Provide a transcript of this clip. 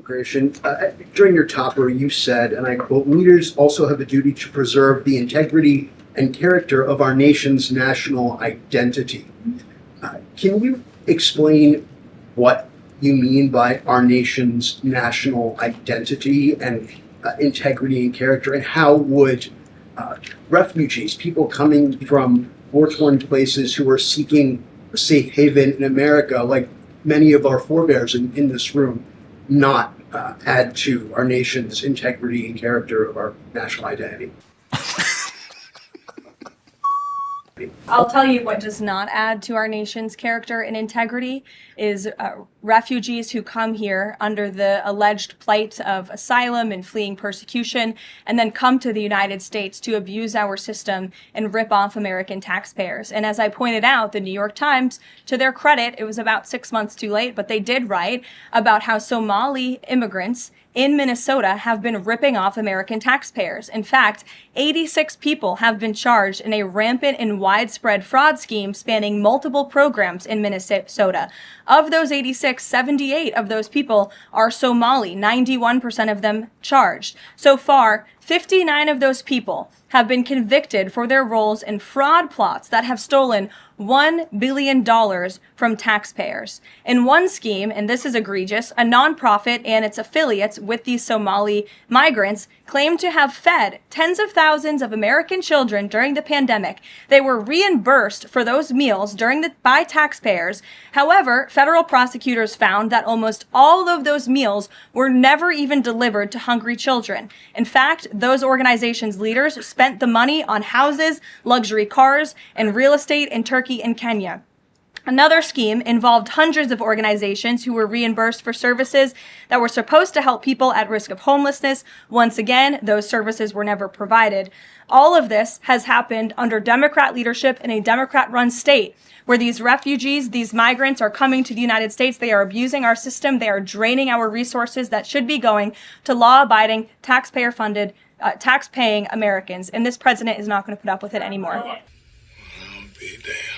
immigration. During your topper, you said, and I quote, "Leaders also have a duty to preserve the integrity and character of our nation's national identity." Can you explain what you mean by our nation's national identity and integrity and character, and how would refugees, people coming from war-torn places who are seeking a safe haven in America, like many of our forebears in this room, not add to our nation's integrity and character of our national identity? I'll tell you what does not add to our nation's character and integrity is refugees who come here under the alleged plight of asylum and fleeing persecution, and then come to the United States to abuse our system and rip off American taxpayers. And as I pointed out, the New York Times, to their credit, it was about 6 months too late, but they did write about how Somali immigrants in Minnesota have been ripping off American taxpayers. In fact, 86 people have been charged in a rampant and widespread fraud scheme spanning multiple programs in Minnesota. Of those 86, 78 of those people are Somali, 91% of them charged. So far, 59 of those people have been convicted for their roles in fraud plots that have stolen $1 billion from taxpayers. In one scheme, and this is egregious, a nonprofit and its affiliates with these Somali migrants claimed to have fed tens of thousands of American children during the pandemic. They were reimbursed for those meals by taxpayers. However, federal prosecutors found that almost all of those meals were never even delivered to hungry children. In fact, those organizations' leaders spent the money on houses, luxury cars, and real estate in Turkey and Kenya. Another scheme involved hundreds of organizations who were reimbursed for services that were supposed to help people at risk of homelessness. Once again, those services were never provided. All of this has happened under Democrat leadership in a Democrat-run state where these refugees, these migrants are coming to the United States. They are abusing our system. They are draining our resources that should be going to law-abiding, taxpayer-funded, tax-paying Americans. And this president is not going to put up with it anymore. I'll be damned.